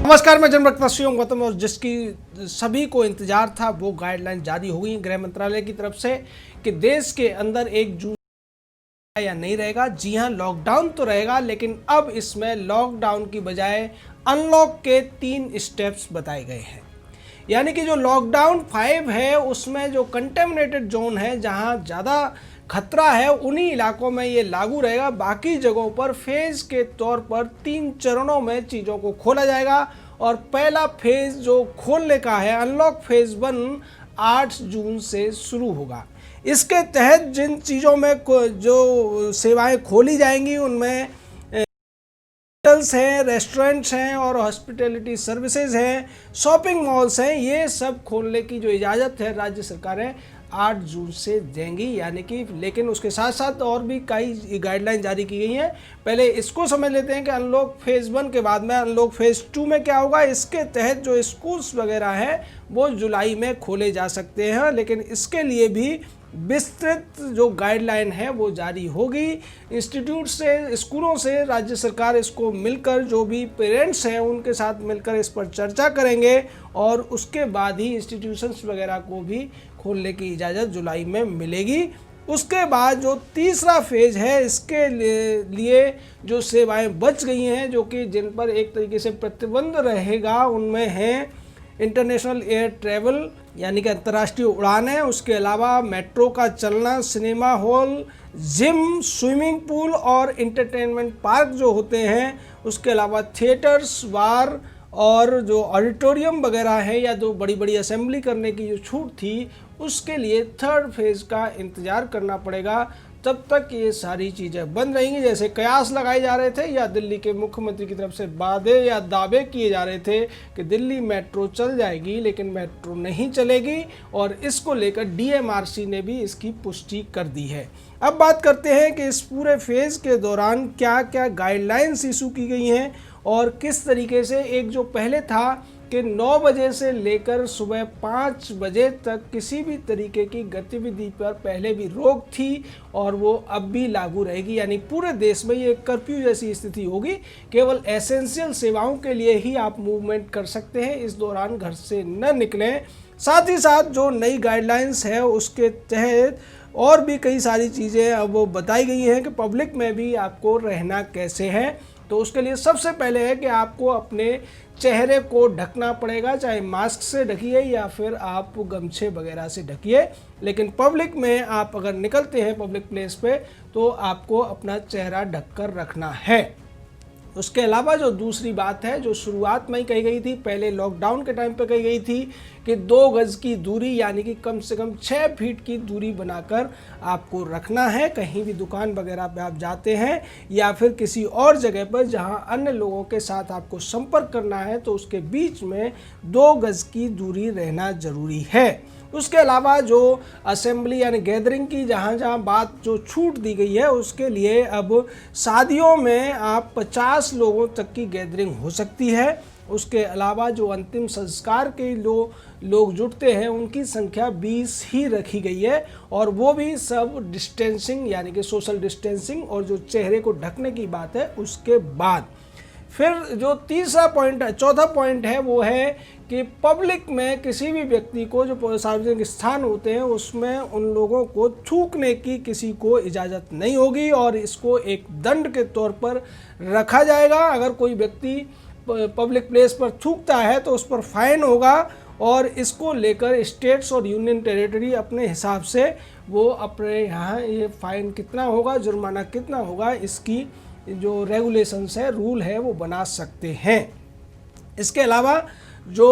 नमस्कार, मैं जनप्रकाश गौतम और जिसकी सभी को इंतजार था वो गाइडलाइन जारी हो गई गृह मंत्रालय की तरफ से कि देश के अंदर 1 जून या नहीं रहेगा। जी हां, लॉकडाउन तो रहेगा, लेकिन अब इसमें लॉकडाउन की बजाय अनलॉक के 3 स्टेप्स बताए गए हैं। यानी कि जो लॉकडाउन 5 है उसमें जो कंटेमिनेटेड जोन है, जहां ज़्यादा खतरा है, उन्हीं इलाकों में ये लागू रहेगा। बाकी जगहों पर फेज़ के तौर पर 3 चरणों में चीज़ों को खोला जाएगा और पहला फेज़ जो खोलने का है, अनलॉक फेज़ 1, 8 जून से शुरू होगा। इसके तहत जिन चीज़ों में जो सेवाएं खोली जाएंगी उनमें होटल्स हैं, रेस्टोरेंट्स हैं और हॉस्पिटैलिटी सर्विसेज हैं, शॉपिंग मॉल्स हैं, ये सब खोलने की जो इजाज़त है राज्य सरकारें 8 जून से देंगी। यानी कि लेकिन उसके साथ साथ और भी कई गाइडलाइन जारी की गई हैं। पहले इसको समझ लेते हैं कि अनलॉक फेज़ 1 के बाद में अनलॉक फेज़ 2 में क्या होगा। इसके तहत जो स्कूल्स वगैरह हैं वो जुलाई में खोले जा सकते हैं, लेकिन इसके लिए भी विस्तृत जो गाइडलाइन है वो जारी होगी। इंस्टीट्यूट से, स्कूलों से राज्य सरकार इसको मिलकर, जो भी पेरेंट्स हैं उनके साथ मिलकर इस पर चर्चा करेंगे और उसके बाद ही इंस्टीट्यूशंस वगैरह को भी खोलने की इजाज़त जुलाई में मिलेगी। उसके बाद जो तीसरा फेज़ है, इसके लिए जो सेवाएं बच गई हैं, जो कि जिन पर एक तरीके से प्रतिबंध रहेगा, उनमें हैं इंटरनेशनल एयर ट्रैवल यानी कि अंतर्राष्ट्रीय उड़ानें, उसके अलावा मेट्रो का चलना, cinema hall, gym, swimming pool और इंटरटेनमेंट पार्क जो होते हैं, उसके अलावा थिएटर्स, बार और जो ऑडिटोरियम वगैरह है या जो बड़ी बड़ी असेंबली करने की जो छूट थी, उसके लिए थर्ड फेज़ का इंतज़ार करना पड़ेगा। तब तक ये सारी चीज़ें बंद रहेंगी। जैसे कयास लगाए जा रहे थे या दिल्ली के मुख्यमंत्री की तरफ से वादे या दावे किए जा रहे थे कि दिल्ली मेट्रो चल जाएगी, लेकिन मेट्रो नहीं चलेगी और इसको लेकर डीएमआरसी ने भी इसकी पुष्टि कर दी है। अब बात करते हैं कि इस पूरे फेज़ के दौरान क्या क्या गाइडलाइंस इशू की गई हैं और किस तरीके से एक जो पहले था कि 9 बजे से लेकर सुबह 5 बजे तक किसी भी तरीके की गतिविधि पर पहले भी रोक थी और वो अब भी लागू रहेगी। यानी पूरे देश में ये कर्फ्यू जैसी स्थिति होगी। केवल एसेंशियल सेवाओं के लिए ही आप मूवमेंट कर सकते हैं, इस दौरान घर से न निकलें। साथ ही साथ जो नई गाइडलाइंस है उसके तहत और भी कई सारी चीज़ें अब वो बताई गई हैं कि पब्लिक में भी आपको रहना कैसे है। तो उसके लिए सबसे पहले है कि आपको अपने चेहरे को ढकना पड़ेगा, चाहे मास्क से ढकिए या फिर आप गमछे वगैरह से ढकिए, लेकिन पब्लिक में आप अगर निकलते हैं पब्लिक प्लेस पे तो आपको अपना चेहरा ढककर रखना है। उसके अलावा जो दूसरी बात है, जो शुरुआत में ही कही गई थी, पहले लॉकडाउन के टाइम पे कही गई थी कि 2 गज की दूरी यानी कि कम से कम 6 फीट की दूरी बनाकर आपको रखना है। कहीं भी दुकान वगैरह पे आप जाते हैं या फिर किसी और जगह पर जहां अन्य लोगों के साथ आपको संपर्क करना है तो उसके बीच में 2 गज की दूरी रहना जरूरी है। उसके अलावा जो असेंबली यानी गैदरिंग की जहाँ बात जो छूट दी गई है, उसके लिए अब शादियों में आप 50 लोगों तक की गैदरिंग हो सकती है। उसके अलावा जो अंतिम संस्कार के लोग जुटते हैं उनकी संख्या 20 ही रखी गई है और वो भी सब डिस्टेंसिंग यानी कि सोशल डिस्टेंसिंग और जो चेहरे को ढकने की बात है उसके बाद। फिर जो तीसरा पॉइंट है, चौथा पॉइंट है, वो है कि पब्लिक में किसी भी व्यक्ति को, जो सार्वजनिक स्थान होते हैं उसमें उन लोगों को थूकने की किसी को इजाज़त नहीं होगी और इसको एक दंड के तौर पर रखा जाएगा। अगर कोई व्यक्ति पब्लिक प्लेस पर थूकता है तो उस पर फाइन होगा और इसको लेकर स्टेट्स और यूनियन टेरिटरी अपने हिसाब से वो अपने यहाँ ये फाइन कितना होगा, जुर्माना कितना होगा, इसकी जो रेगुलेशंस है, रूल है, वो बना सकते हैं। इसके अलावा जो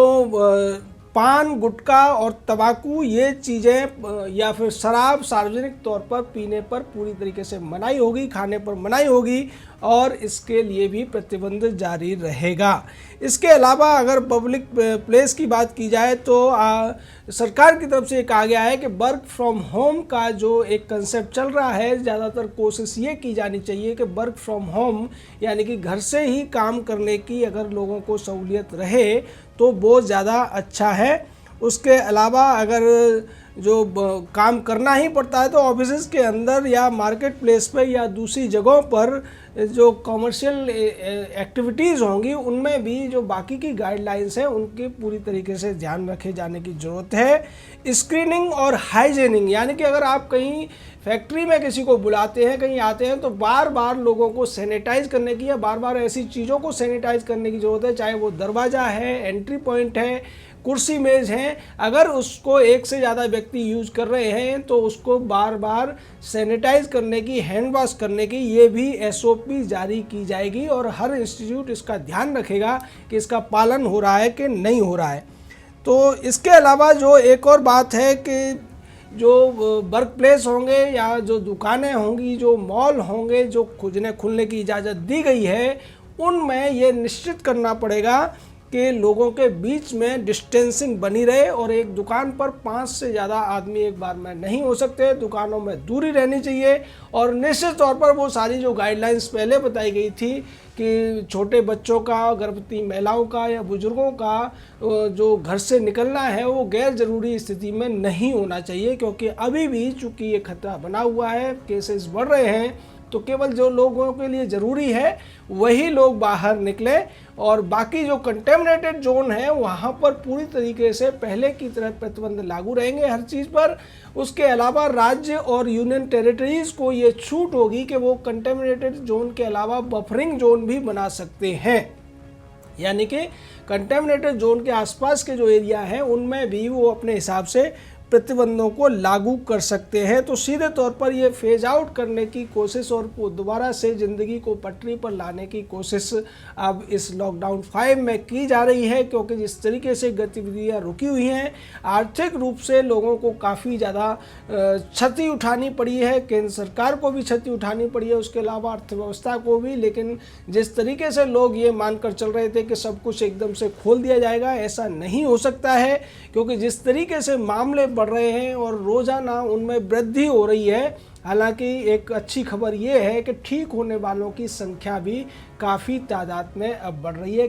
पान, गुटखा और तंबाकू ये चीज़ें या फिर शराब सार्वजनिक तौर पर पीने पर पूरी तरीके से मनाही होगी, खाने पर मनाही होगी और इसके लिए भी प्रतिबंध जारी रहेगा। इसके अलावा अगर पब्लिक प्लेस की बात की जाए तो सरकार की तरफ से कहा गया है कि वर्क फ्रॉम होम का जो एक कंसेप्ट चल रहा है, ज़्यादातर कोशिश ये की जानी चाहिए कि वर्क फ्रॉम होम यानी कि घर से ही काम करने की अगर लोगों को सहूलियत रहे तो वो ज़्यादा अच्छा है। उसके अलावा अगर जो काम करना ही पड़ता है तो ऑफिसेज़ के अंदर या मार्केट प्लेस पर या दूसरी जगहों पर जो कॉमर्शियल एक्टिविटीज़ होंगी उनमें भी जो बाकी की गाइडलाइंस हैं उनके पूरी तरीके से ध्यान रखे जाने की ज़रूरत है। स्क्रीनिंग और हाइजीनिंग, यानी कि अगर आप कहीं फैक्ट्री में किसी को बुलाते हैं, कहीं आते हैं, तो बार बार लोगों को सैनिटाइज करने की या बार बार ऐसी चीज़ों को सैनिटाइज करने की ज़रूरत है, चाहे वो दरवाज़ा है, एंट्री पॉइंट है, कुर्सी मेज़ हैं। अगर उसको एक से ज़्यादा व्यक्ति यूज कर रहे हैं तो उसको बार बार सैनिटाइज करने की, हैंड वॉश करने की, ये भी एसओपी जारी की जाएगी और हर इंस्टीट्यूट इसका ध्यान रखेगा कि इसका पालन हो रहा है कि नहीं हो रहा है। तो इसके अलावा जो एक और बात है कि जो वर्क प्लेस होंगे या जो दुकानें होंगी, जो मॉल होंगे, जो जिन्हें खुलने की इजाज़त दी गई है, उनमें ये निश्चित करना पड़ेगा कि लोगों के बीच में डिस्टेंसिंग बनी रहे और एक दुकान पर 5 से ज़्यादा आदमी एक बार में नहीं हो सकते, दुकानों में दूरी रहनी चाहिए। और निश्चित तौर पर वो सारी जो गाइडलाइंस पहले बताई गई थी कि छोटे बच्चों का, गर्भवती महिलाओं का या बुजुर्गों का जो घर से निकलना है वो गैर ज़रूरी स्थिति में नहीं होना चाहिए, क्योंकि अभी भी चूँकि ये खतरा बना हुआ है, केसेस बढ़ रहे हैं, तो केवल जो लोगों के लिए ज़रूरी है वही लोग बाहर निकले और बाकी जो कंटेमिनेटेड जोन है वहाँ पर पूरी तरीके से पहले की तरह प्रतिबंध लागू रहेंगे हर चीज़ पर। उसके अलावा राज्य और यूनियन टेरिटरीज़ को ये छूट होगी कि वो कंटेमिनेटेड जोन के अलावा बफरिंग जोन भी बना सकते हैं, यानी कि कंटेमिनेटेड जोन के आसपास के जो एरिया हैं उनमें भी वो अपने हिसाब से प्रतिबंधों को लागू कर सकते हैं। तो सीधे तौर पर ये फेज आउट करने की कोशिश और दोबारा से ज़िंदगी को पटरी पर लाने की कोशिश अब इस लॉकडाउन 5 में की जा रही है, क्योंकि जिस तरीके से गतिविधियां रुकी हुई हैं, आर्थिक रूप से लोगों को काफ़ी ज़्यादा क्षति उठानी पड़ी है, केंद्र सरकार को भी क्षति उठानी पड़ी है, उसके अलावा अर्थव्यवस्था को भी। लेकिन जिस तरीके से लोग ये मानकर चल रहे थे कि सब कुछ एकदम से खोल दिया जाएगा, ऐसा नहीं हो सकता है, क्योंकि जिस तरीके से मामले बढ़ रहे हैं और रोज़ाना उनमें वृद्धि हो रही है। हालांकि एक अच्छी खबर ये है कि ठीक होने वालों की संख्या भी काफ़ी तादाद में अब बढ़ रही है,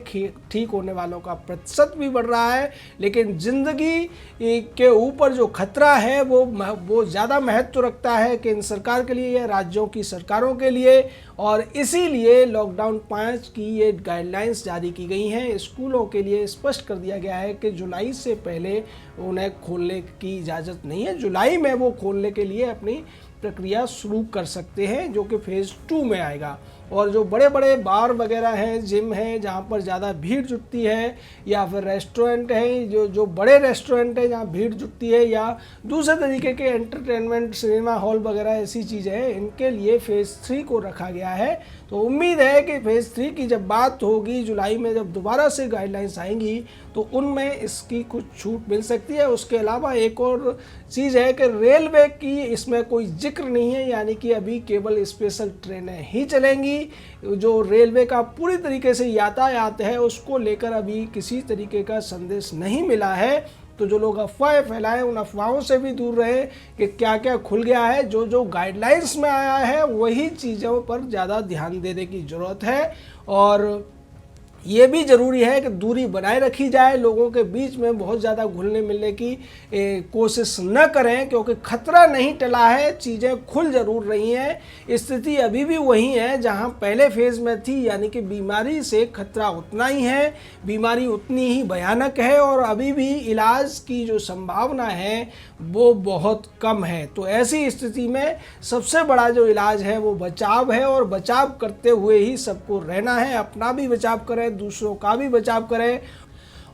ठीक होने वालों का प्रतिशत भी बढ़ रहा है, लेकिन ज़िंदगी के ऊपर जो खतरा है वो ज़्यादा महत्व रखता है केंद्र सरकार के लिए या राज्यों की सरकारों के लिए। और इसीलिए लॉकडाउन 5 की ये गाइडलाइंस जारी की गई हैं। स्कूलों के लिए स्पष्ट कर दिया गया है कि जुलाई से पहले उन्हें खोलने की इजाज़त नहीं है, जुलाई में वो खोलने के लिए अपनी प्रक्रिया शुरू कर सकते हैं, जो कि फेज़ 2 में आएगा। और जो बड़े बड़े बार वगैरह हैं, जिम हैं जहाँ पर ज़्यादा भीड़ जुटती है, या फिर रेस्टोरेंट हैं, जो बड़े रेस्टोरेंट हैं जहाँ भीड़ जुटती है, या दूसरे तरीके के एंटरटेनमेंट, सिनेमा हॉल वगैरह ऐसी चीज़ें हैं, इनके लिए फेज़ 3 को रखा गया है। तो उम्मीद है कि फेज़ 3 की जब बात होगी जुलाई में, जब दोबारा से गाइडलाइंस आएंगी, तो उनमें इसकी कुछ छूट मिल सकती है। उसके अलावा एक और चीज़ है कि रेलवे की इसमें कोई जिक्र नहीं है, यानी कि अभी केवल स्पेशल ट्रेनें ही चलेंगी। जो रेलवे का पूरी तरीके से यातायात है उसको लेकर अभी किसी तरीके का संदेश नहीं मिला है। तो जो लोग अफवाहें फैलाएं, उन अफवाहों से भी दूर रहे कि क्या क्या खुल गया है। जो गाइडलाइंस में आया है वही चीज़ों पर ज़्यादा ध्यान देने की ज़रूरत है। और ये भी ज़रूरी है कि दूरी बनाए रखी जाए, लोगों के बीच में बहुत ज़्यादा घुलने मिलने की कोशिश न करें, क्योंकि खतरा नहीं टला है, चीज़ें खुल ज़रूर रही हैं। स्थिति अभी भी वही है जहां पहले फेज़ में थी, यानी कि बीमारी से खतरा उतना ही है, बीमारी उतनी ही भयानक है और अभी भी इलाज की जो संभावना है वो बहुत कम है। तो ऐसी स्थिति में सबसे बड़ा जो इलाज है वो बचाव है, और बचाव करते हुए ही सबको रहना है। अपना भी बचाव करें, दूसरों का भी बचाव करें।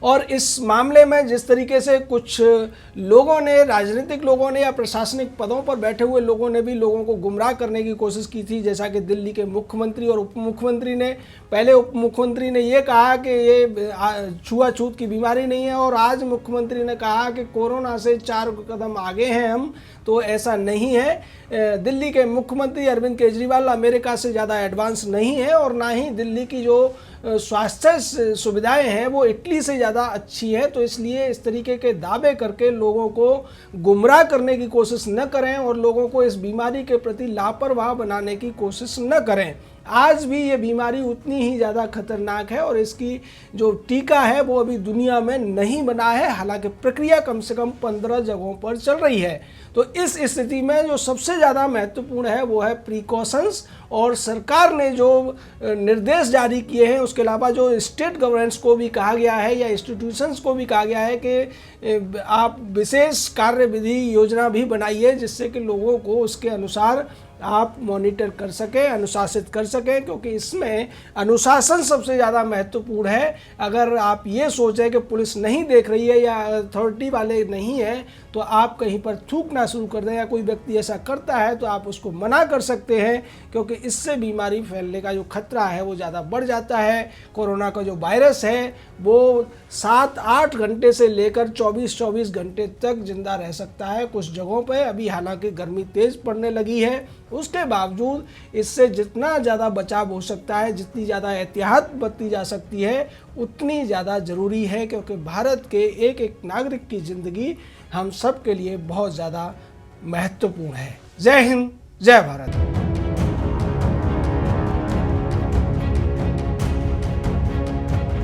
और इस मामले में जिस तरीके से कुछ लोगों ने, राजनीतिक लोगों ने या प्रशासनिक पदों पर बैठे हुए लोगों ने भी लोगों को गुमराह करने की कोशिश की थी, जैसा कि दिल्ली के मुख्यमंत्री और उप मुख्यमंत्री ने, पहले उप मुख्यमंत्री ने ये कहा कि ये छुआछूत की बीमारी नहीं है, और आज मुख्यमंत्री ने कहा कि कोरोना से 4 कदम आगे हैं हम। तो ऐसा नहीं है। दिल्ली के मुख्यमंत्री अरविंद केजरीवाल अमेरिका से ज़्यादा एडवांस नहीं है, और ना ही दिल्ली की जो स्वास्थ्य सुविधाएं हैं वो इटली से ज़्यादा अच्छी है। तो इसलिए इस तरीके के दावे करके लोगों को गुमराह करने की कोशिश न करें और लोगों को इस बीमारी के प्रति लापरवाह बनाने की कोशिश न करें। आज भी ये बीमारी उतनी ही ज़्यादा खतरनाक है और इसकी जो टीका है वो अभी दुनिया में नहीं बना है, हालांकि प्रक्रिया कम से कम 15 जगहों पर चल रही है। तो इस स्थिति में जो सबसे ज़्यादा महत्वपूर्ण है वो है प्रिकॉशंस, और सरकार ने जो निर्देश जारी किए हैं, उसके अलावा जो स्टेट गवर्नेंस को भी कहा गया है या इंस्टीट्यूशंस को भी कहा गया है कि आप विशेष कार्यविधि योजना भी बनाइए जिससे कि लोगों को उसके अनुसार आप मॉनिटर कर सकें, अनुशासित कर सकें, क्योंकि इसमें अनुशासन सबसे ज़्यादा महत्वपूर्ण है। अगर आप ये सोचें कि पुलिस नहीं देख रही है या अथॉरिटी वाले नहीं हैं तो आप कहीं पर थूकना शुरू कर दें, या कोई व्यक्ति ऐसा करता है तो आप उसको मना कर सकते हैं, क्योंकि इससे बीमारी फैलने का जो खतरा है वो ज़्यादा बढ़ जाता है। कोरोना का जो वायरस है वो 7-8 घंटे से लेकर 24-24 घंटे तक जिंदा रह सकता है कुछ जगहों पे। अभी हालांकि गर्मी तेज़ पड़ने लगी है, उसके बावजूद इससे जितना ज़्यादा बचाव हो सकता है, जितनी ज़्यादा एहतियात बरती जा सकती है उतनी ज़्यादा ज़रूरी है, क्योंकि भारत के एक एक नागरिक की ज़िंदगी हम सब के लिए बहुत ज़्यादा महत्वपूर्ण है। जय हिंद, जय भारत।